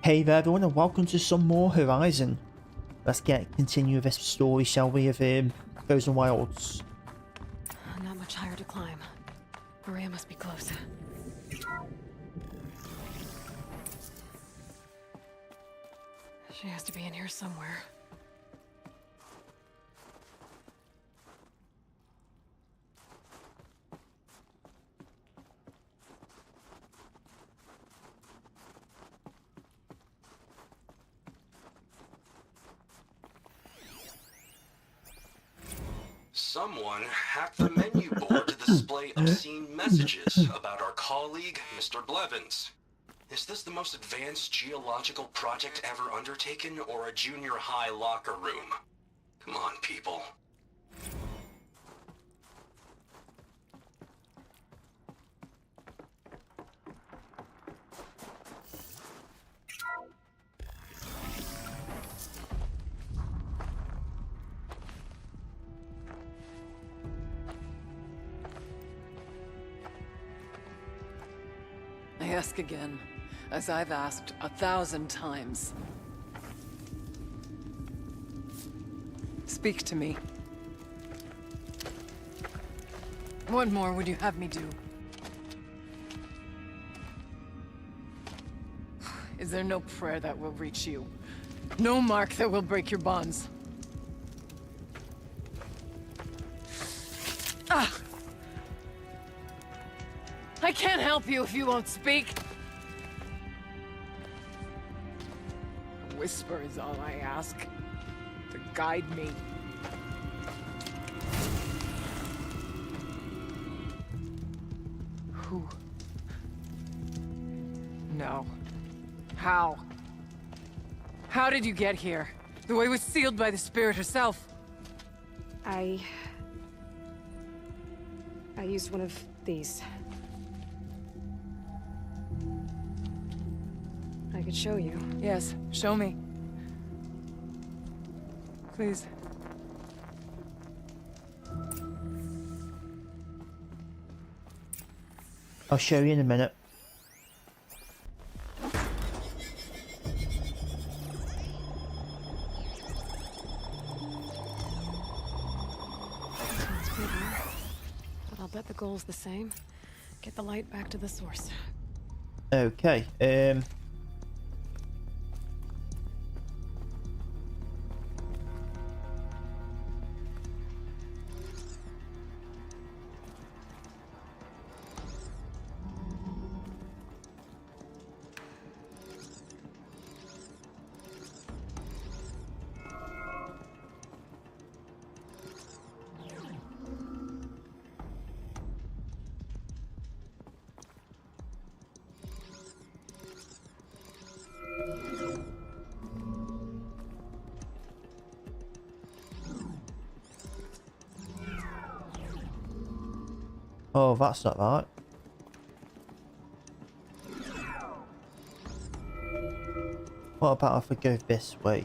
Hey there everyone and welcome to some more Horizon. Let's continue this story, shall we, of Frozen Wilds. Not much higher to climb. Maria must be close. She has to be in here somewhere. Someone hacked the menu board to display obscene messages about our colleague, Mr. Blevins. Is this the most advanced geological project ever undertaken, or a junior high locker room? Come on, people. I ask again, as I've asked 1,000 times. Speak to me. What more would you have me do? Is there no prayer that will reach you? No mark that will break your bonds? Ah! I can't help you if you won't speak. A whisper is all I ask, to guide me. Who? No. How? How did you get here? The way was sealed by the spirit herself. I used one of these. I could show you. Yes, show me. Please. I'll show you in a minute. Sounds bigger, but I'll bet the goal's the same. Get the light back to the source. Okay, oh, that's not right. What about if I go this way?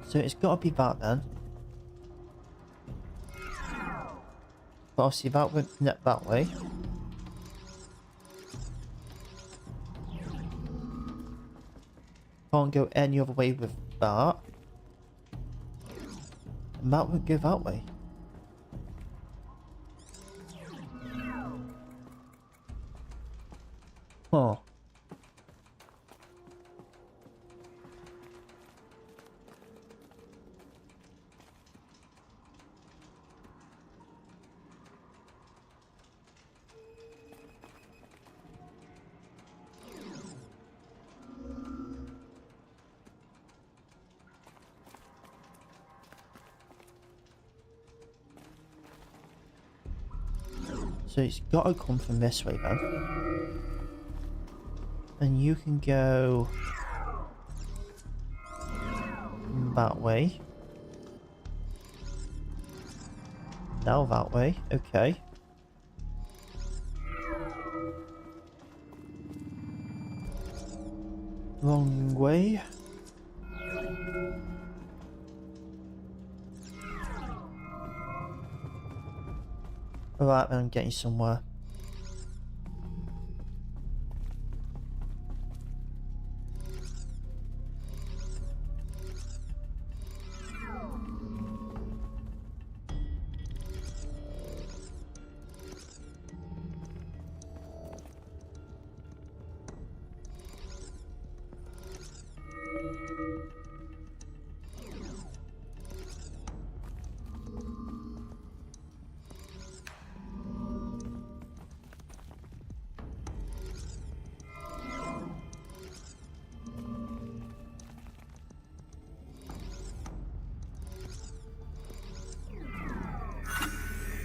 So it's got to be that then. But obviously that won't connect that way. Can't go any other way with that. And that won't go that way. Huh. So it's got to come from this way then. And you can go that way. Now that way, okay. Wrong way. Alright, then I'm getting somewhere.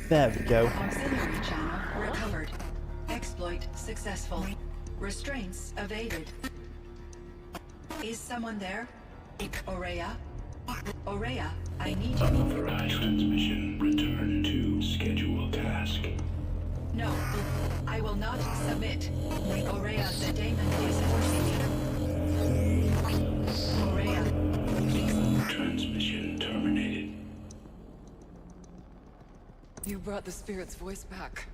There we go. Auxiliary channel recovered. Exploit successful. Restraints evaded. Is someone there? Aurea? Aurea, I need you. Unauthorized transmission. Return to scheduled task. No, I will not submit. Aurea, the daemon is forcing me. Aurea, please. Transmission terminated. You brought the spirit's voice back.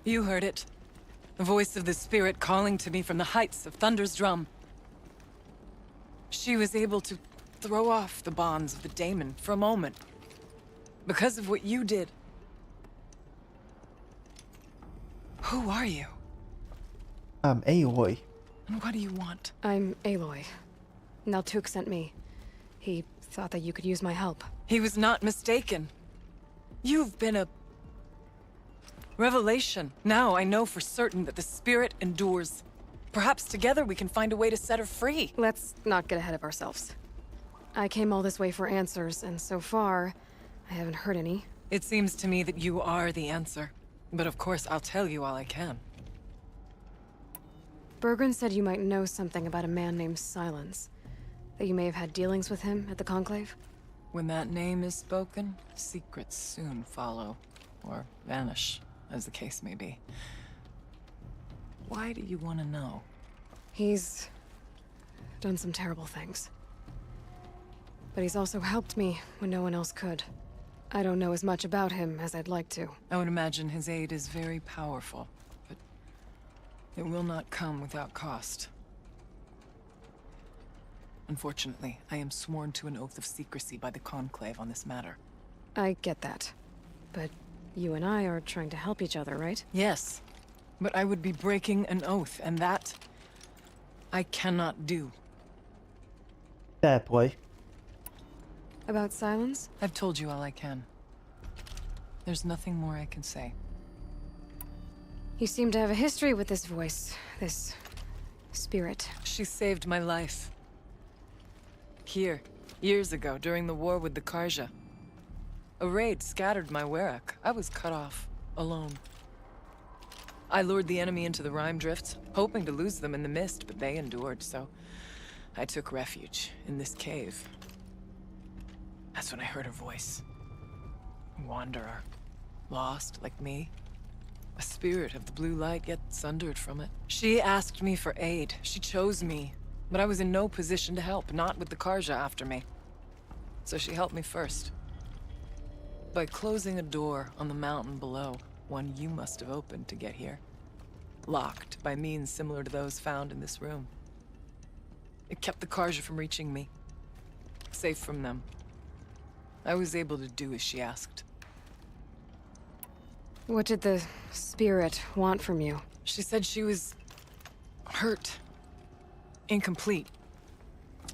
You heard it. The voice of the spirit calling to me from the heights of Thunder's drum. She was able to throw off the bonds of the daemon for a moment. Because of what you did. Who are you? I'm Aloy. And what do you want? I'm Aloy. Naltuk sent me. He thought that you could use my help. He was not mistaken. You've been a revelation. Now I know for certain that the spirit endures. Perhaps together we can find a way to set her free. Let's not get ahead of ourselves. I came all this way for answers, and so far, I haven't heard any. It seems to me that you are the answer. But of course, I'll tell you all I can. Bergren said you might know something about a man named Silence. That you may have had dealings with him at the Conclave? When that name is spoken, secrets soon follow. Or vanish, as the case may be. Why do you want to know? He's done some terrible things. But he's also helped me when no one else could. I don't know as much about him as I'd like to. I would imagine his aid is very powerful, but it will not come without cost. Unfortunately, I am sworn to an oath of secrecy by the Conclave on this matter. I get that. But you and I are trying to help each other, right? Yes, but I would be breaking an oath, and that I cannot do. Fair play. About Silence? I've told you all I can. There's nothing more I can say. You seem to have a history with this voice, this spirit. She saved my life. Here, years ago, during the war with the Karja. A raid scattered my Werak. I was cut off, alone. I lured the enemy into the Rime Drifts, hoping to lose them in the mist, but they endured, so I took refuge in this cave. That's when I heard her voice. A wanderer. Lost, like me. A spirit of the blue light, yet sundered from it. She asked me for aid. She chose me. But I was in no position to help, not with the Karja after me. So she helped me first. By closing a door on the mountain below, one you must have opened to get here. Locked by means similar to those found in this room. It kept the Karja from reaching me. Safe from them. I was able to do as she asked. What did the spirit want from you? She said she was hurt. Incomplete.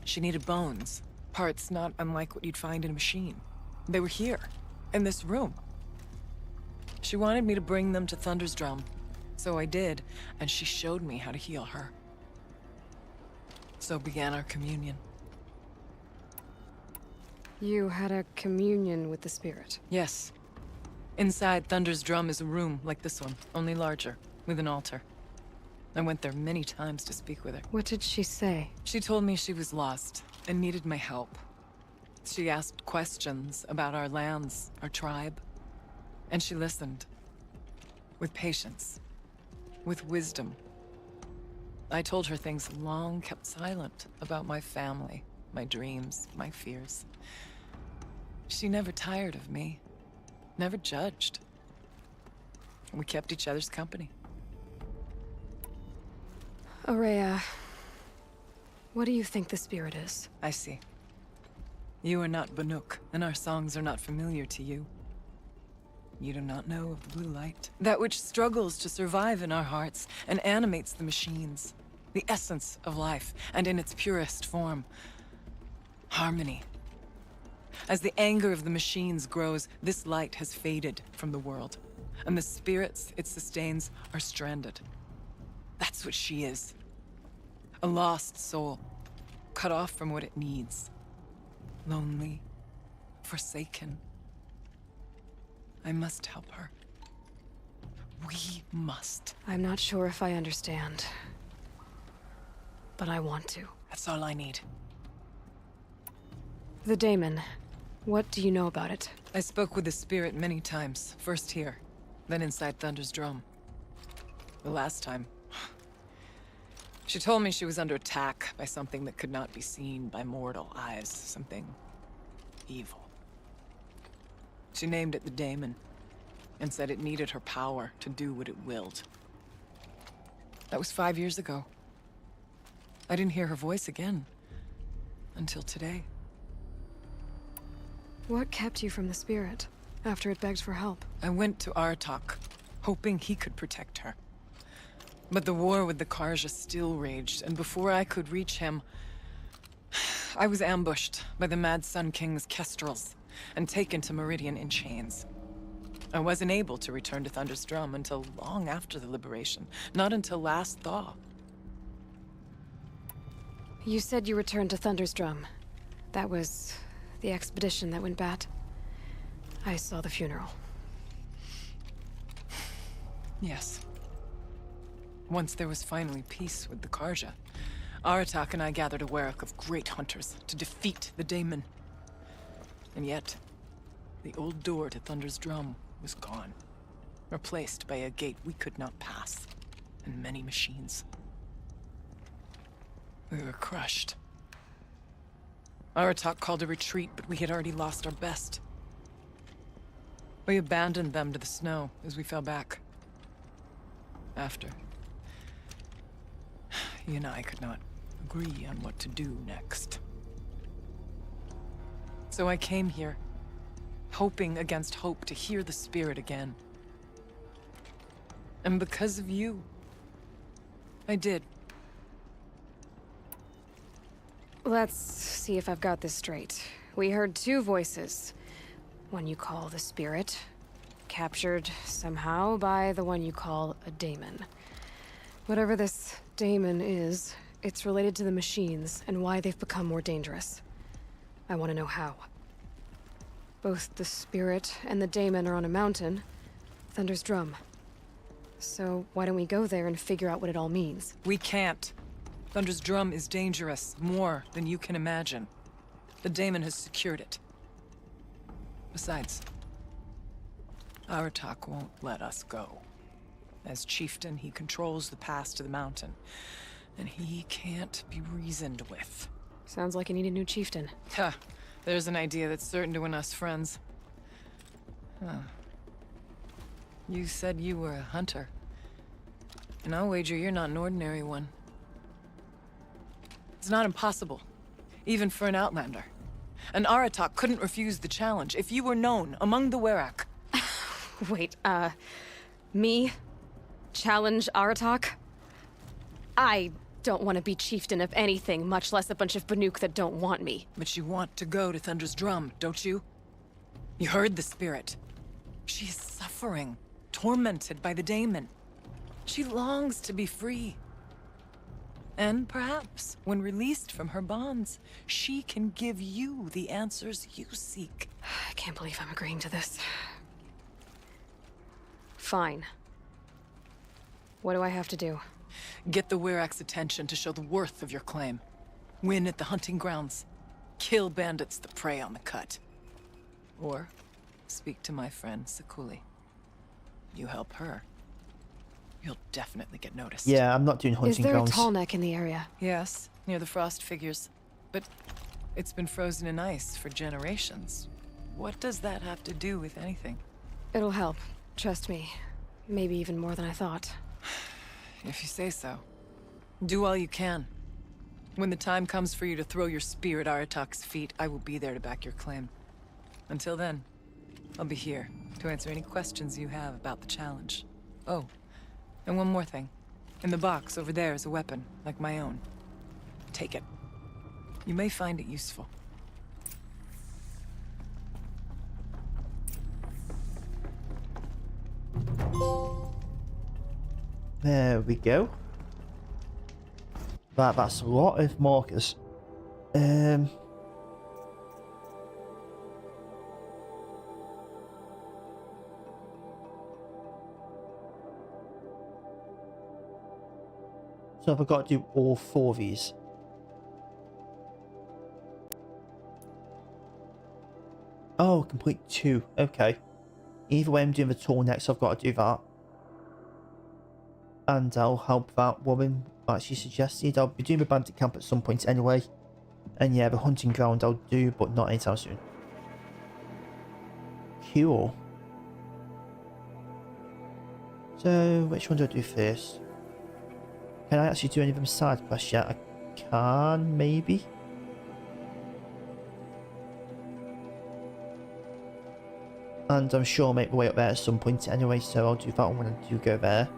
She needed bones. Parts not unlike what you'd find in a machine. They were here, in this room. She wanted me to bring them to Thunder's drum. So I did, and she showed me how to heal her. So began our communion. You had a communion with the spirit. Yes. Inside Thunder's drum is a room like this one, only larger, with an altar. I went there many times to speak with her. What did she say? She told me she was lost and needed my help. She asked questions about our lands, our tribe, and she listened. With patience. With wisdom. I told her things long kept silent about my family, my dreams, my fears. She never tired of me. Never judged. We kept each other's company. Aurea, what do you think the spirit is? I see. You are not Banuk, and our songs are not familiar to you. You do not know of the blue light. That which struggles to survive in our hearts and animates the machines. The essence of life, and in its purest form. Harmony. As the anger of the machines grows, this light has faded from the world, and the spirits it sustains are stranded. That's what she is. A lost soul, cut off from what it needs. Lonely, forsaken. I must help her. We must. I'm not sure if I understand. But I want to. That's all I need. The daemon. What do you know about it? I spoke with the spirit many times. First here, then inside Thunder's drum. The last time... She told me she was under attack by something that could not be seen by mortal eyes. Something... evil. She named it the daemon, and said it needed her power to do what it willed. That was 5 years ago. I didn't hear her voice again. Until today. What kept you from the spirit, after it begged for help? I went to Aratak, hoping he could protect her. But the war with the Karja still raged, and before I could reach him... I was ambushed by the Mad Sun King's kestrels, and taken to Meridian in chains. I wasn't able to return to Thunder's drum until long after the liberation, not until last thaw. You said you returned to Thunder's drum. That was the expedition that went bad. I saw the funeral. Yes. Once there was finally peace with the Karja, Aratak and I gathered a werak of great hunters to defeat the daemon. And yet, the old door to Thunder's drum was gone, replaced by a gate we could not pass, and many machines. We were crushed. Aratak called a retreat, but we had already lost our best. We abandoned them to the snow as we fell back. After. He and I could not agree on what to do next. So I came here, hoping against hope to hear the spirit again. And because of you, I did. Let's see if I've got this straight. We heard two voices. One you call the spirit, captured somehow by the one you call a daemon. Whatever this daemon is, it's related to the machines and why they've become more dangerous. I want to know how. Both the spirit and the daemon are on a mountain, Thunder's drum. So why don't we go there and figure out what it all means? We can't. Thunder's drum is dangerous, more than you can imagine. The daemon has secured it. Besides, Aratak won't let us go. As chieftain, he controls the pass to the mountain, and he can't be reasoned with. Sounds like you need a new chieftain. Huh. There's an idea that's certain to win us friends. Huh. You said you were a hunter. And I'll wager you're not an ordinary one. It's not impossible, even for an outlander. And Aratak couldn't refuse the challenge if you were known among the Werak. Wait, me? Challenge Aratak? I don't want to be chieftain of anything, much less a bunch of Banuk that don't want me. But you want to go to Thunder's drum, don't you? You heard the spirit. She is suffering, tormented by the daemon. She longs to be free. And perhaps, when released from her bonds, she can give you the answers you seek. I can't believe I'm agreeing to this. Fine. What do I have to do? Get the Werak's attention to show the worth of your claim. Win at the hunting grounds. Kill bandits that prey on the cut. Or speak to my friend Sakuli. You help her, you'll definitely get noticed. Yeah, I'm not doing Is hunting there grounds. a tall neck in the area? Yes, near the frost figures. But it's been frozen in ice for generations. What does that have to do with anything? It'll help. Trust me. Maybe even more than I thought. If you say so. Do all you can. When the time comes for you to throw your spear at Aratak's feet, I will be there to back your claim. Until then, I'll be here to answer any questions you have about the challenge. Oh, and one more thing. In the box over there is a weapon, like my own. Take it. You may find it useful. There we go. That's a lot of markers. So have I got to do all 4 of these? Oh, complete 2. Okay. Either way, I'm doing the tall next, so I've got to do that. And I'll help that woman that she suggested. I'll be doing the bandit camp at some point anyway. And yeah, the hunting ground I'll do, but not anytime soon. Cool. So, which one do I do first? Can I actually do any of them side quests yet? I can, maybe? And I'm sure I'll make my way up there at some point anyway, so I'll do that one when I do go there.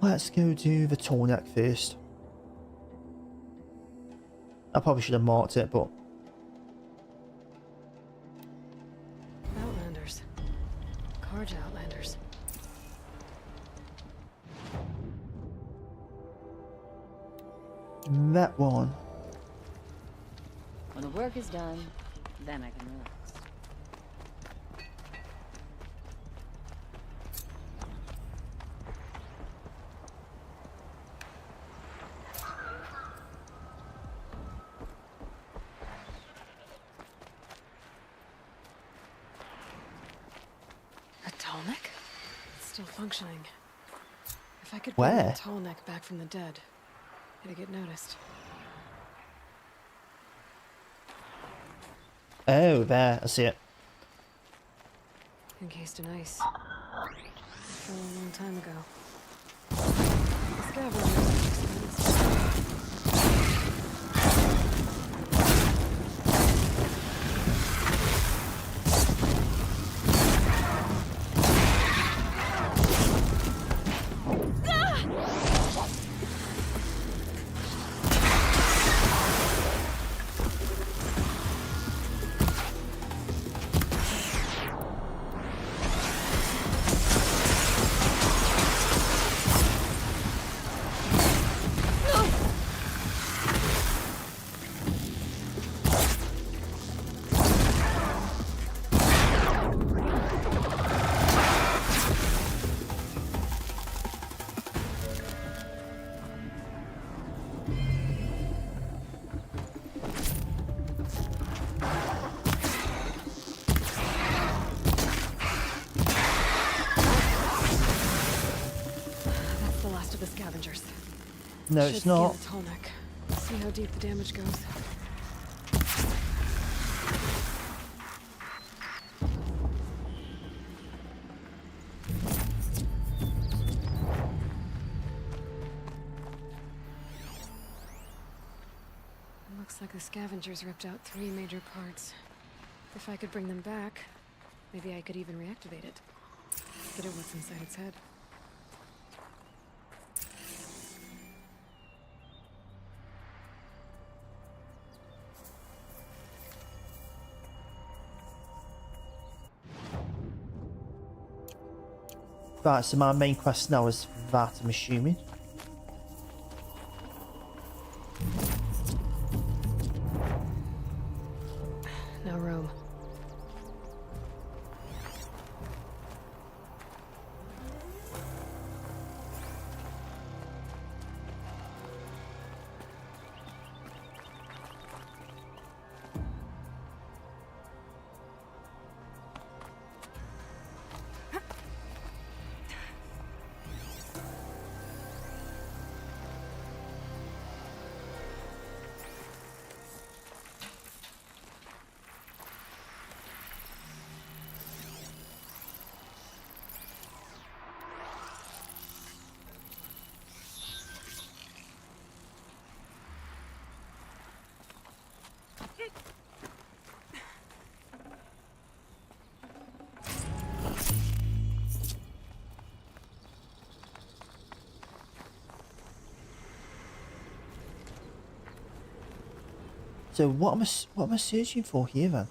Let's go do the tall neck first. I probably should have marked it, but... Outlanders. Carja Outlanders. that one. When the work is done, then I can relax. A tall neck? It's still functioning. If I could Where? bring the tall neck back from the dead, it'd get noticed. Oh, there. I see it. Encased in ice. From a long time ago. Scavengers. No, Should it's not. scan the tall neck. See how deep the damage goes. Looks like the scavengers ripped out 3 major parts. If I could bring them back, maybe I could even reactivate it. Get at what's inside its head. Right, so my main quest now is that, I'm assuming. So what am I searching for here then?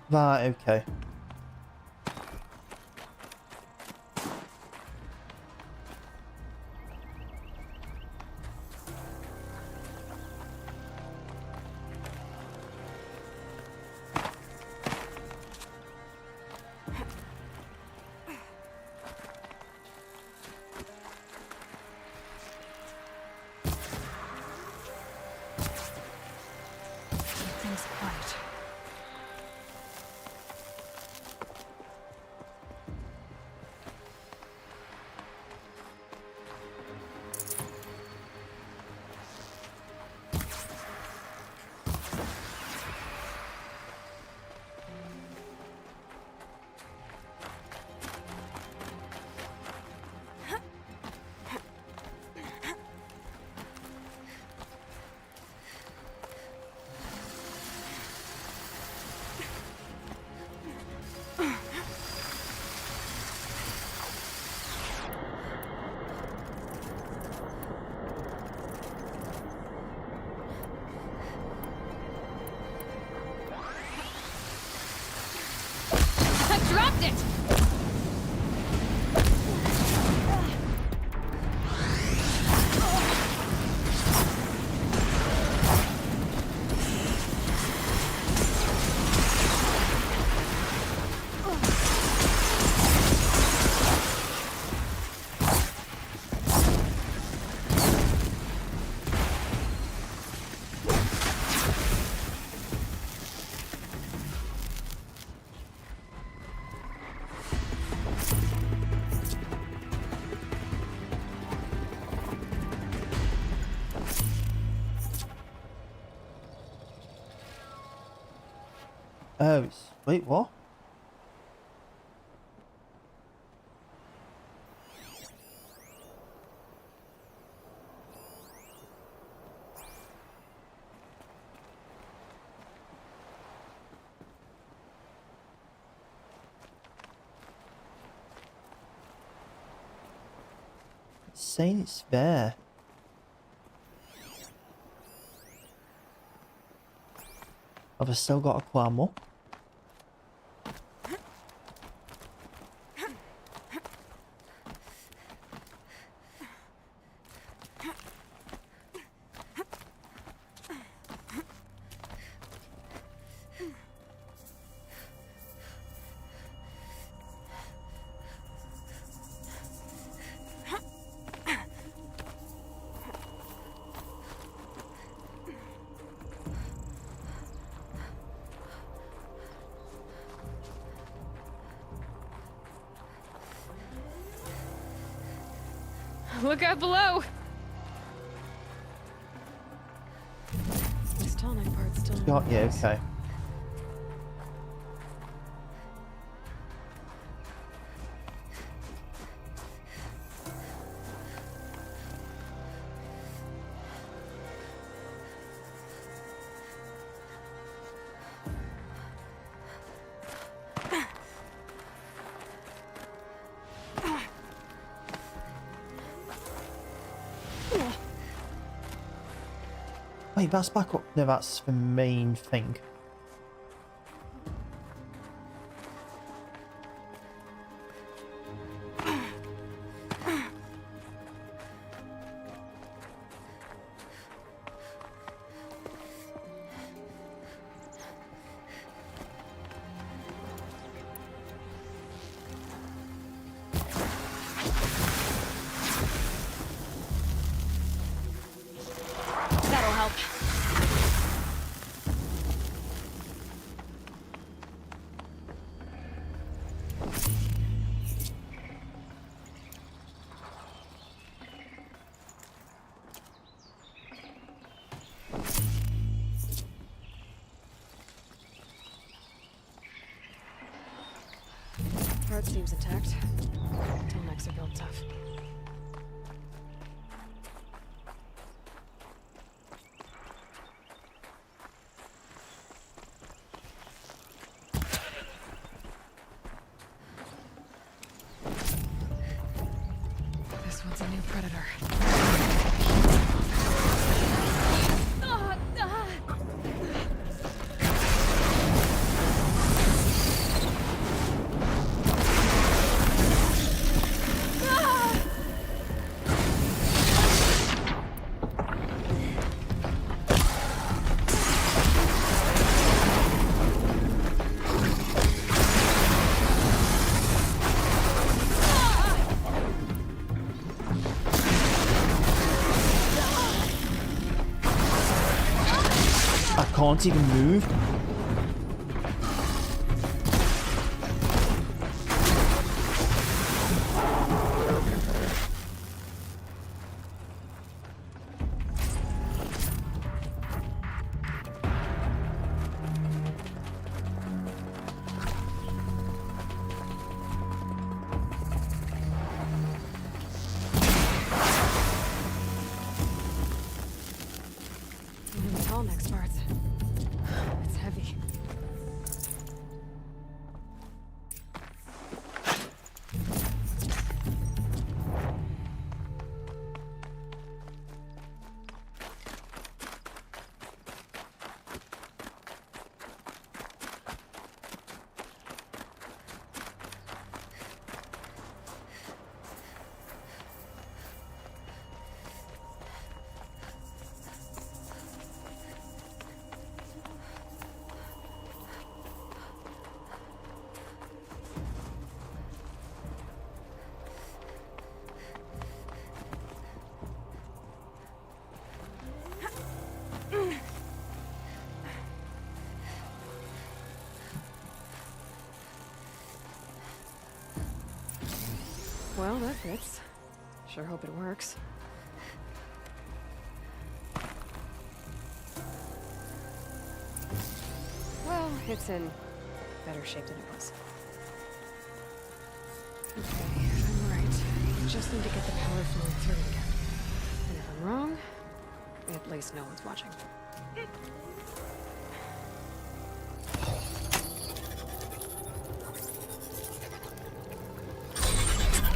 Right, okay. Everything's quiet. I dropped it! Oh, wait, what? It's saying it's there. Have I still got a Quamo? Look out below! This tonic part's still in Got the you, house. okay. Wait, that's back up. No, that's the main thing. up. Heart seems intact. Tallnecks are built tough. This one's a new predator. I can't even move. Even the Tallneck parts. It's heavy. Well, that fits. Sure hope it works. Well, it's in better shape than it was. Okay, if I'm right, I just need to get the power flowing through again. And if I'm wrong, at least no one's watching.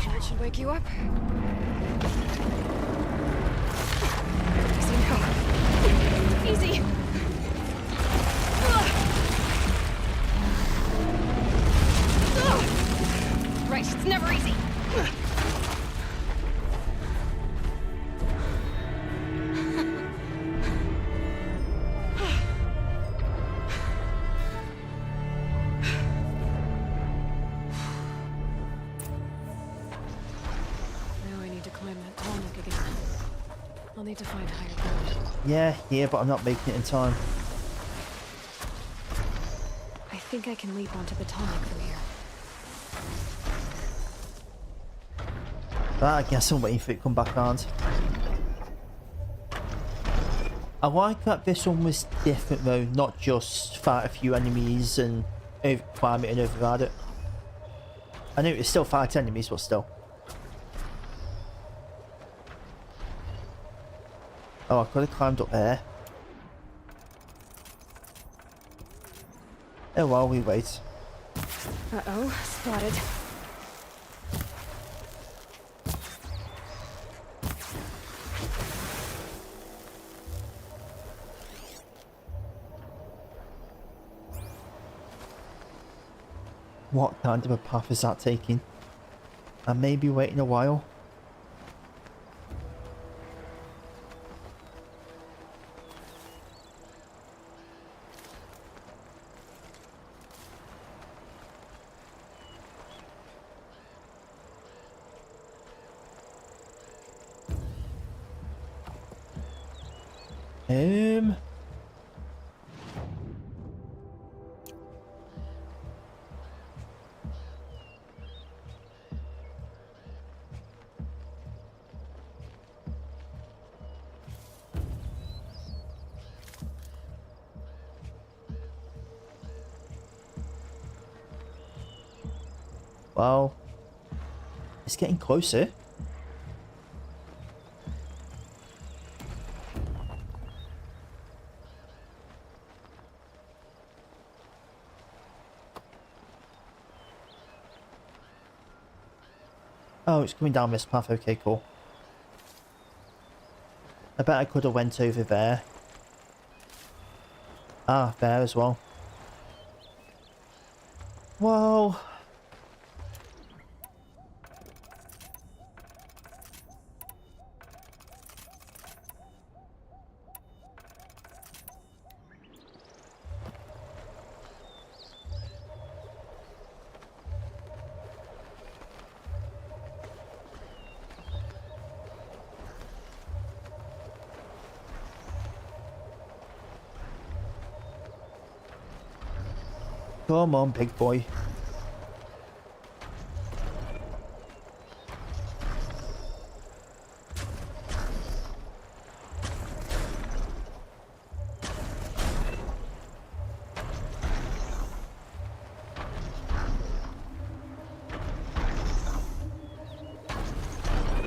That should wake you up. Easy now. Easy. Right, it's never easy. Now I need to climb that tall neck again. I'll need to find higher ground. Yeah, but I'm not making it in time. I think I can leap onto the tall neck from here. I guess I'm waiting for it to come back around. I like that this one was different though, not just fight a few enemies and climb it and override it. I know it's still fight enemies, but still. Oh, I could have climbed up there. Oh, while we wait. Uh-oh, spotted. What kind of a path is that taking? I may be waiting a while. Um. Well, it's getting closer. Oh, it's coming down this path. Okay, cool. I bet I could have went over there. Ah, there as well. Well... Come on, big boy.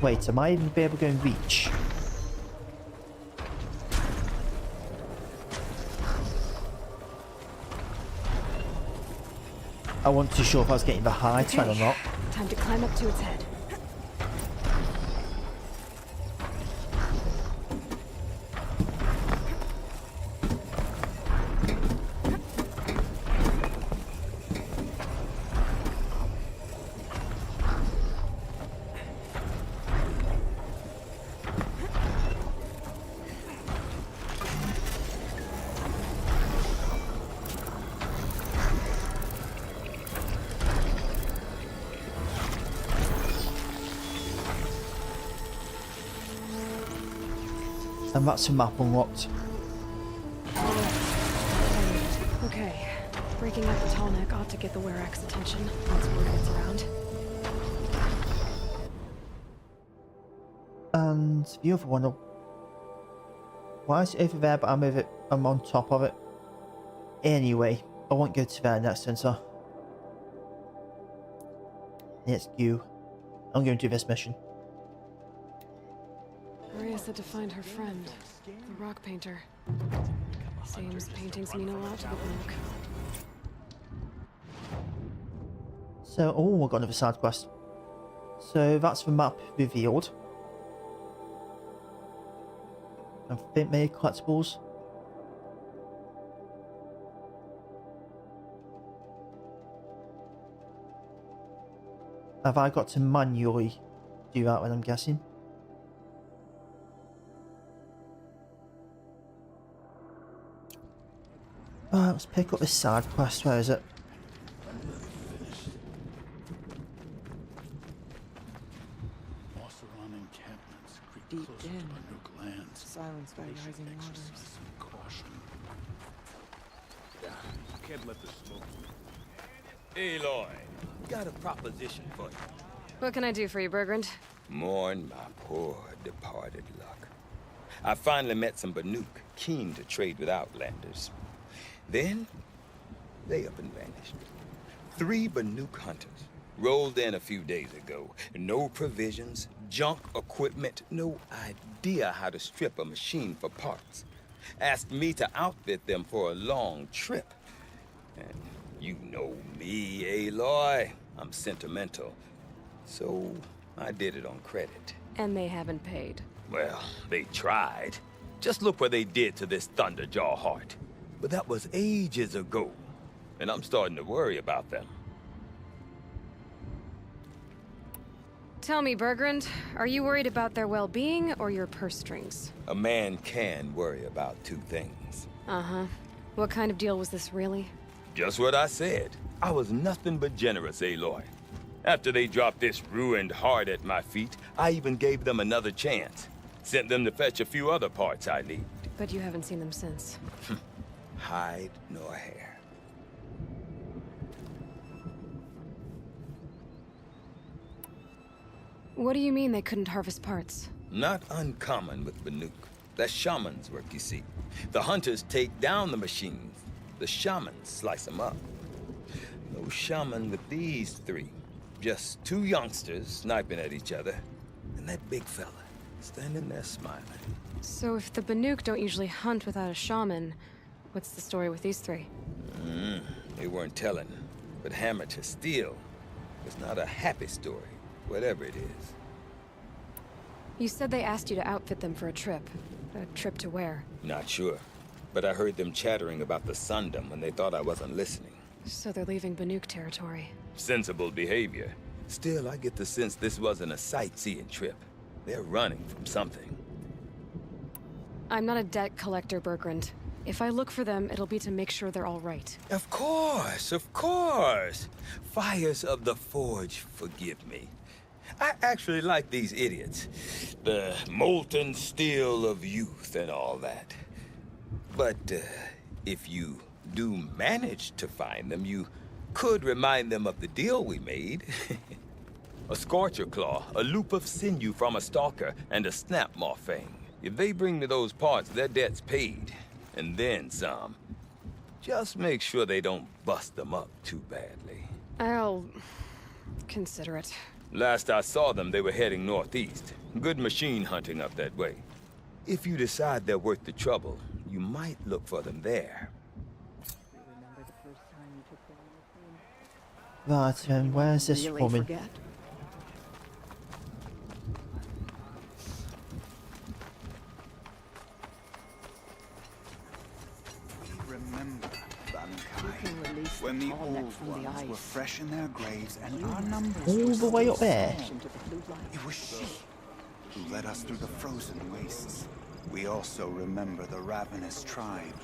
Wait, am I even be able to go and reach? I wasn't too sure if I was getting the height or not. Time to climb up to its head. And that's a map unlocked. Okay, breaking up the tall neck ought to get the Werak's attention once word gets around. And the other one, why is it over there but I'm on top of it? Anyway, I won't go to there next sensor. It's you. I'm going to do this mission. Maria said to find her friend, the rock painter. Seems paintings mean a lot to the book. So, oh, we've got another side quest. So that's the map revealed. I think maybe collectibles. Have I got to manually do that when I'm guessing? Let's pick up this side quest. Where is it? Deep in, silenced by rising waters. Can't let this smoke. Aloy, got a proposition for you. What can I do for you, Bergrand? Mourn my poor departed luck. I finally met some Banuk, keen to trade with Outlanders. Then, they up and vanished. 3 Banuk hunters rolled in a few days ago. No provisions, junk equipment, no idea how to strip a machine for parts. Asked me to outfit them for a long trip. And you know me, Aloy. I'm sentimental. So, I did it on credit. And they haven't paid. Well, they tried. Just look what they did to this Thunderjaw heart. But that was ages ago. And I'm starting to worry about them. Tell me, Bergrand, are you worried about their well-being or your purse strings? A man can worry about 2 things. Uh-huh. What kind of deal was this, really? Just what I said. I was nothing but generous, Aloy. After they dropped this ruined heart at my feet, I even gave them another chance. Sent them to fetch a few other parts I need. But you haven't seen them since. Hide nor hair. What do you mean they couldn't harvest parts? Not uncommon with Banuk. That's shaman's work, you see. The hunters take down the machines. The shamans slice them up. No shaman with these three. Just two youngsters sniping at each other. And that big fella standing there smiling. So if the Banuk don't usually hunt without a shaman, what's the story with these three? They weren't telling. But hammer to steel was not a happy story, whatever it is. You said they asked you to outfit them for a trip. A trip to where? Not sure. But I heard them chattering about the Sundom when they thought I wasn't listening. So they're leaving Banuk territory. Sensible behavior. Still, I get the sense this wasn't a sightseeing trip. They're running from something. I'm not a debt collector, Bergrand. If I look for them, it'll be to make sure they're all right. Of course, of course. Fires of the Forge, forgive me. I actually like these idiots. The molten steel of youth and all that. But if you do manage to find them, you could remind them of the deal we made. A scorcher claw, a loop of sinew from a stalker, and a snapmaw fang. If they bring me those parts, their debt's paid. And then some. Just make sure they don't bust them up too badly. I'll consider it. Last I saw them, they were heading northeast. Good machine hunting up that way. If you decide they're worth the trouble, you might look for them there. Right, and where's this woman? When the old ones were fresh in their graves and our numbers All were the way up there. It was she who led us through the frozen wastes. We also remember the ravenous tribe,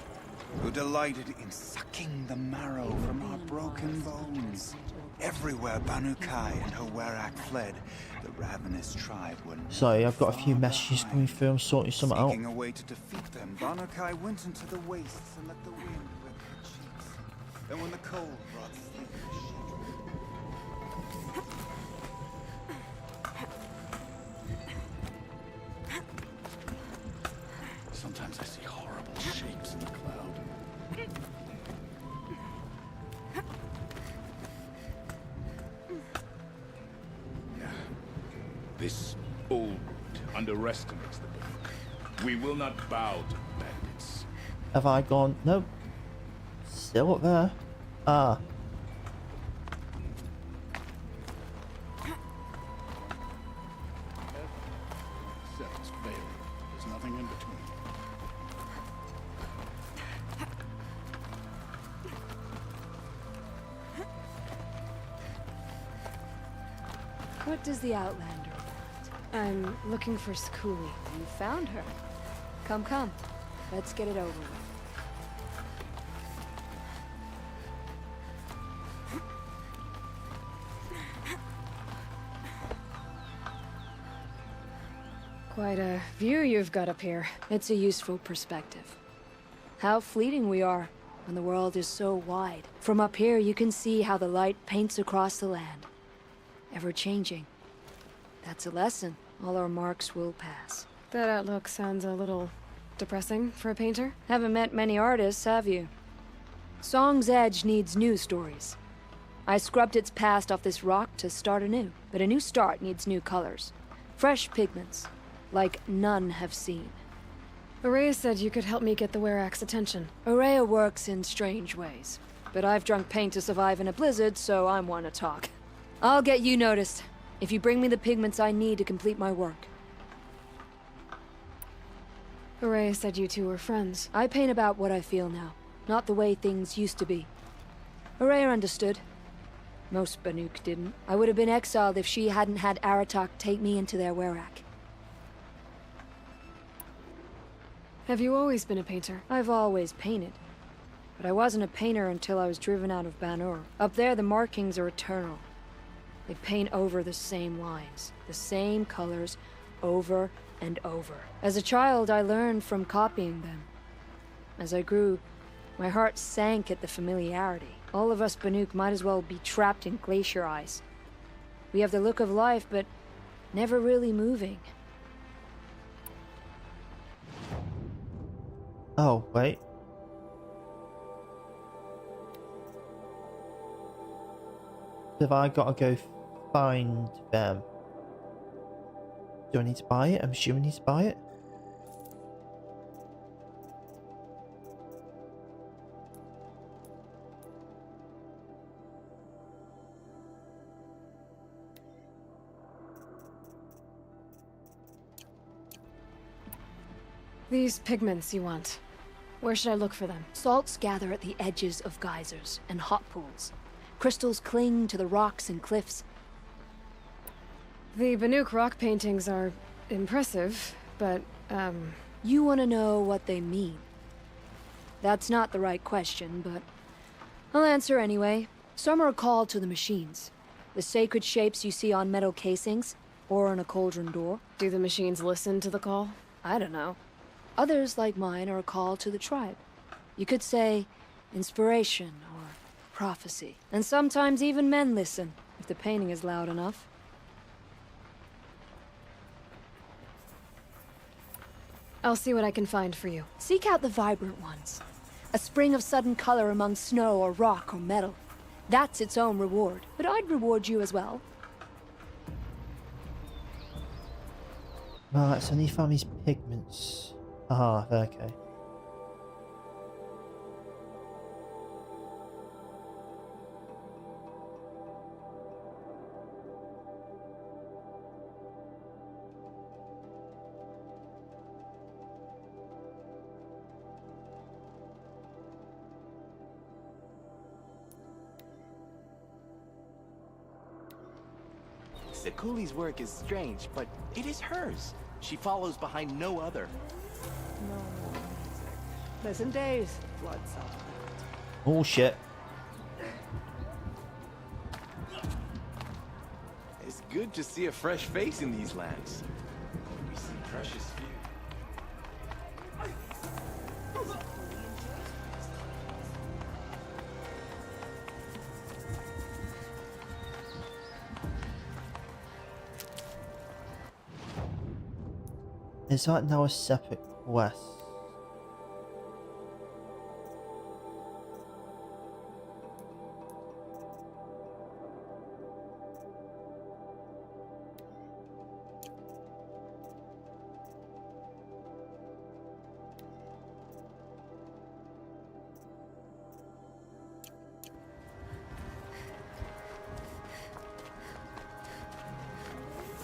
who delighted in sucking the marrow from our broken bones. Everywhere Banukai and her Werak fled, the ravenous tribe were Sorry, I've got a few messages coming through. I'm sorting something out. seeking a way to defeat them. Banukai went into the wastes and let the wind whip her cheeks. And when the cold brought sleep, sometimes I see horrible shapes in the cloud. Yeah. This old wood underestimates the book. We will not bow to bandits. Have I gone? No. Still up there. Ah. Seven's failing. There's nothing in between. What does the Outlander want? I'm looking for Skuli. You found her. Come, come. Let's get it over with. Quite a view you've got up here. It's a useful perspective. How fleeting we are when the world is so wide. From up here, you can see how the light paints across the land. Ever changing. That's a lesson. All our marks will pass. That outlook sounds a little depressing for a painter. Haven't met many artists, have you? Song's Edge needs new stories. I scrubbed its past off this rock to start anew, but a new start needs new colors. Fresh pigments, like none have seen. Araya said you could help me get the Werak's attention. Araya works in strange ways, but I've drunk paint to survive in a blizzard, so I'm one to talk. I'll get you noticed, if you bring me the pigments I need to complete my work. Araya said you two were friends. I paint about what I feel now, not the way things used to be. Araya understood. Most Banuk didn't. I would have been exiled if she hadn't had Aratak take me into their Werak. Have you always been a painter? I've always painted. But I wasn't a painter until I was driven out of Banur. Up there, the markings are eternal. They paint over the same lines, the same colors, over and over. As a child, I learned from copying them. As I grew, my heart sank at the familiarity. All of us Banuk might as well be trapped in glacier ice. We have the look of life, but never really moving. Oh, wait. Have I got to go find them? Do I need to buy it? I'm assuming I need to buy it. These pigments you want. Where should I look for them? Salts gather at the edges of geysers and hot pools. Crystals cling to the rocks and cliffs. The Banuk rock paintings are impressive, but, You want to know what they mean? That's not the right question, but I'll answer anyway. Some are called to the machines. The sacred shapes you see on metal casings, or on a cauldron door. Do the machines listen to the call? I don't know. Others, like mine, are a call to the tribe. You could say inspiration or prophecy. And sometimes even men listen, if the painting is loud enough. I'll see what I can find for you. Seek out the vibrant ones. A spring of sudden color among snow or rock or metal. That's its own reward. But I'd reward you as well. Right, so I need to find these pigments. Ah, okay. Sekuli's work is strange, but it is hers. She follows behind no other. No more music. Pleasant days, blood cell. Oh shit. It's good to see a fresh face in these lands. We see precious few. Is that now a separate quest?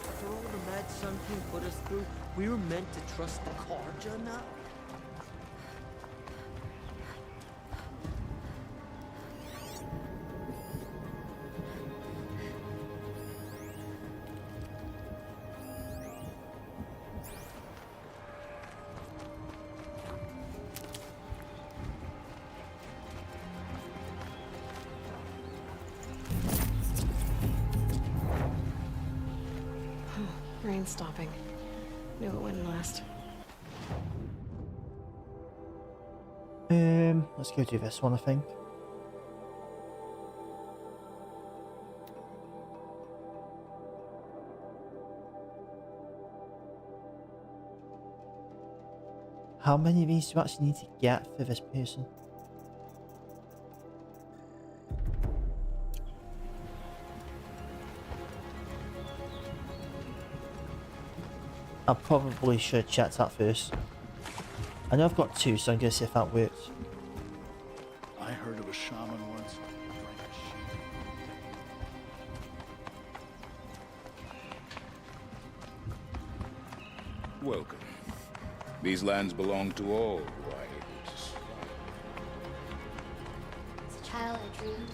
After all the mad Sun King put us through, we were meant to trust the Karja now? Rain stopping. Knew it wouldn't last. Let's go do this one, I think. How many of these do you actually need to get for this person? I probably should have checked that first. I know I've got two, so I'm going to see if that works. I heard of a shaman once. Drank a sheep. Welcome. These lands belong to all who are able to survive. As a child, I dreamed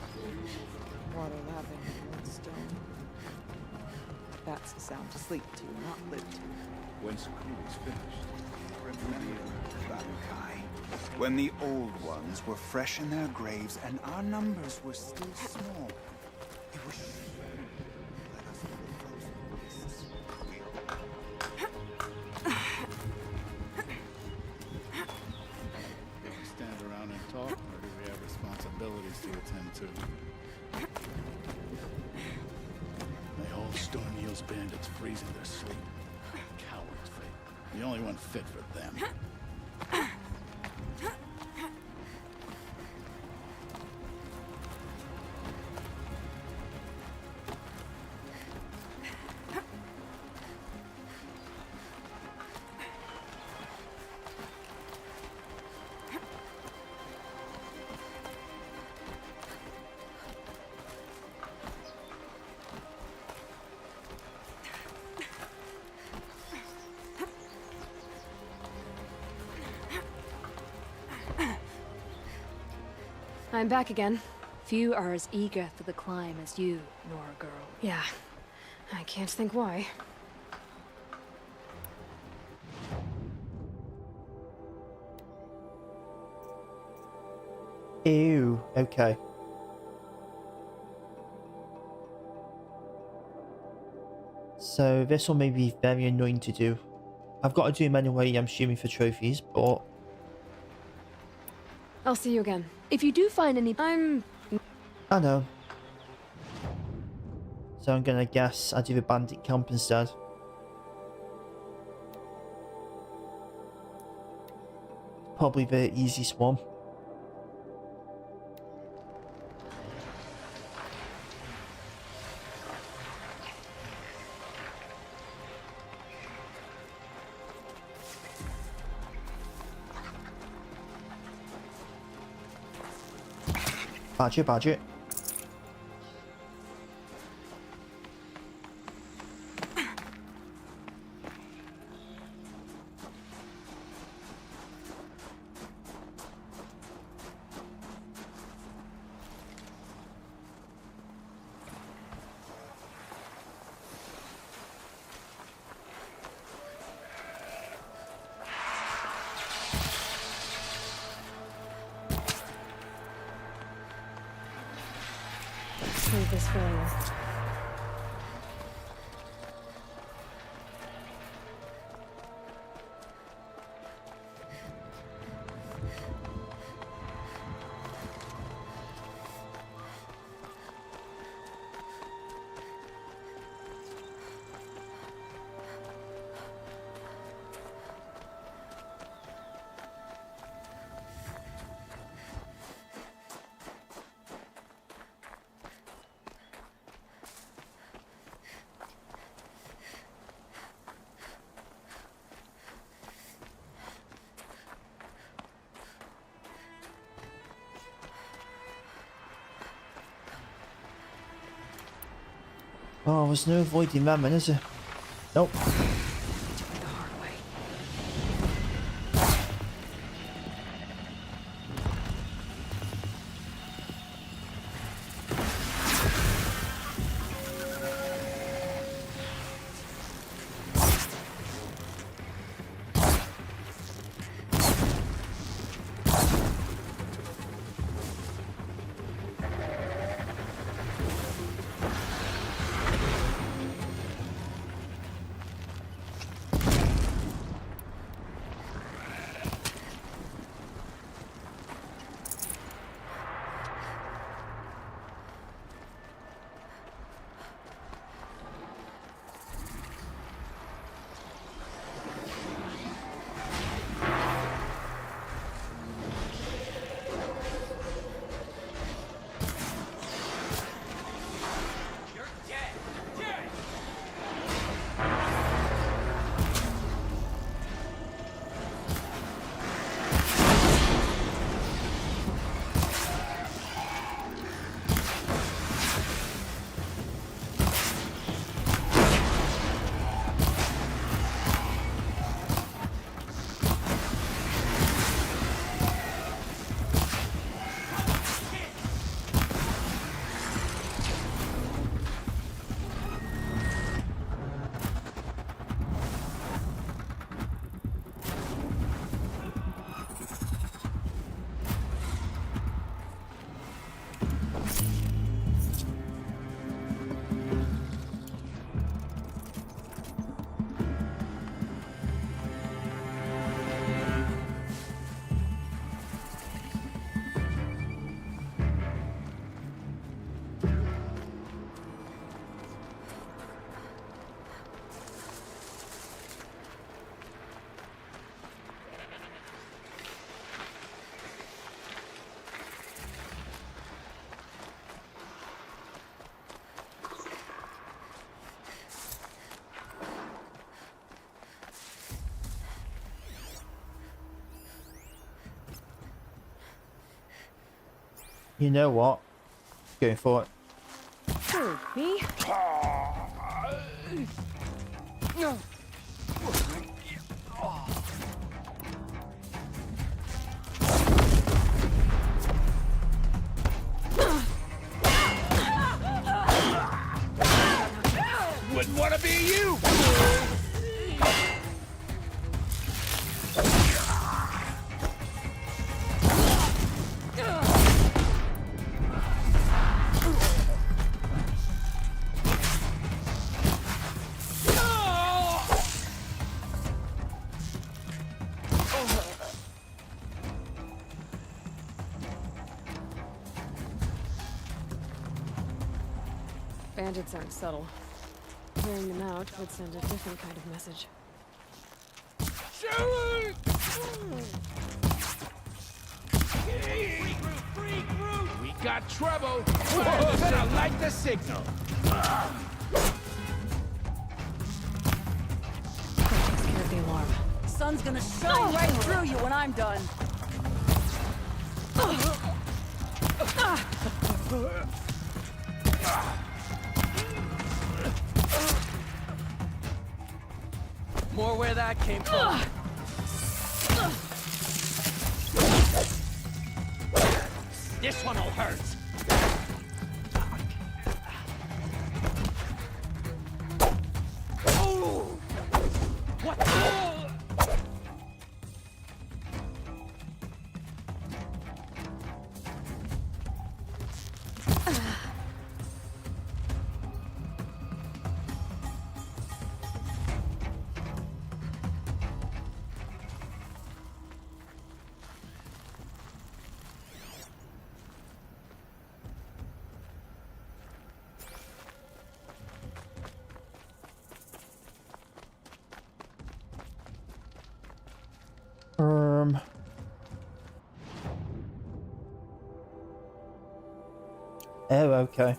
Water lapping on stone. That's a sound to sleep to, not live to. When Sekuli's finished, Remember, Balukai, when the old ones were fresh in their graves and our numbers were still small. It was she who led us through the frozen wastes. those bandits freezing their sleep. Coward's fate. The only one fit for them. I'm back again. Few are as eager for the climb as you, Nora girl. Yeah. I can't think why. Ew, okay. So this one may be very annoying to do. I've got to do them anyway, I'm assuming for trophies, but... I'll see you again. If you do find any... I know. So I'm gonna guess I do the bandit camp instead. Probably the easiest one. Badger. Save this for later. Oh, there's no avoiding that man, is there? Nope. You know what? Going for it. Who, me? No. Wouldn't want to be you! Bandits aren't subtle. Clearing them out would send a different kind of message. We got trouble! We're gonna light the signal! Takes care of the alarm. Sun's gonna shine right through you when I'm done. More where that came from. This one'll hurt. Oh! What the? Oh, okay.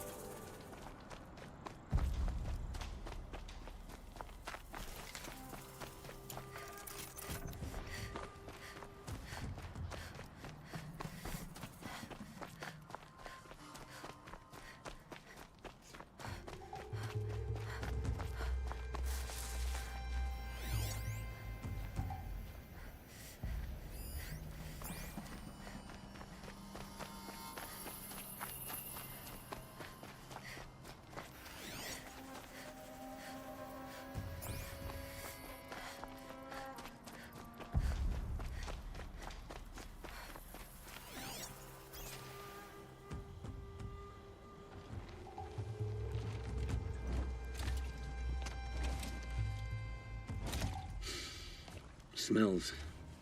Smells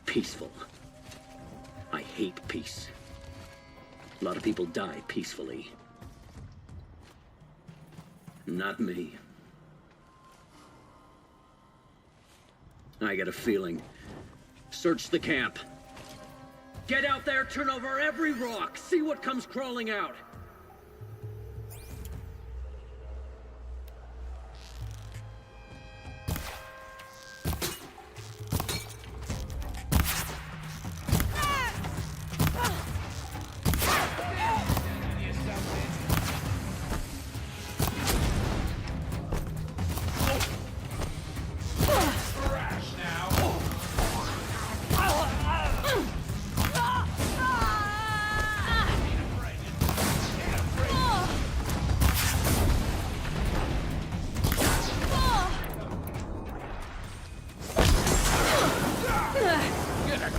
peaceful. I hate peace. A lot of people die peacefully. Not me. I got a feeling. Search the camp. Get out there, turn over every rock, see what comes crawling out.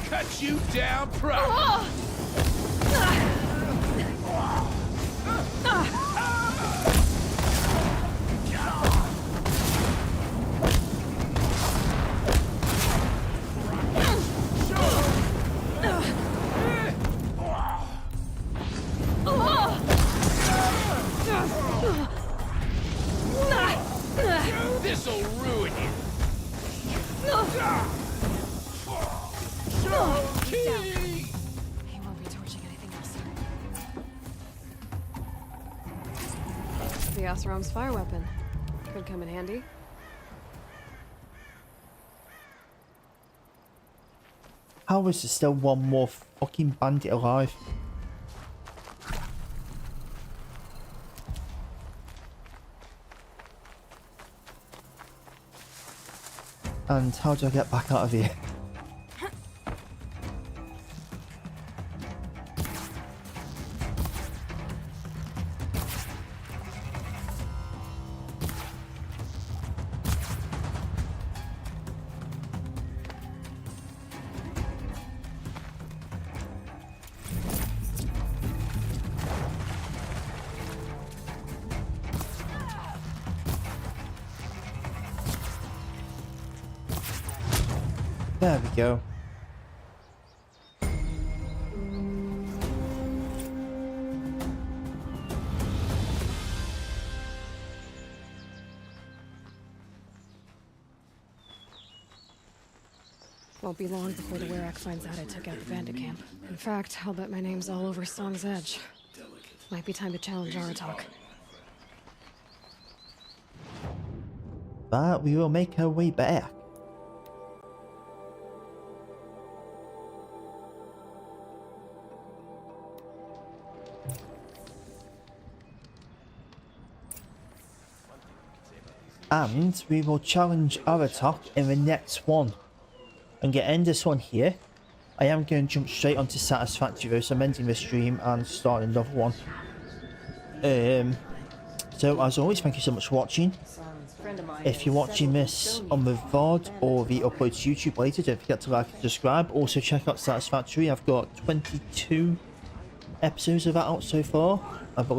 Cut you down proper. This'll ruin you. He won't be torching anything else. The Oseram's fire weapon. Could come in handy. How is there still one more fucking bandit alive? And how do I get back out of here? There we go. Won't be long before the Werak finds out I took out the bandit camp. In fact, I'll bet my name's all over Song's Edge. Might be time to challenge Aratak. But we will make our way back. And we will challenge Aratak in the next one. I'm going to end this one here. I am going to jump straight onto Satisfactory though, so I'm ending the stream and starting another one. So as always, thank you so much for watching. If you're watching this on the VOD or the upload to YouTube later, don't forget to like and subscribe. Also check out Satisfactory. I've got 22 episodes of that out so far, I believe.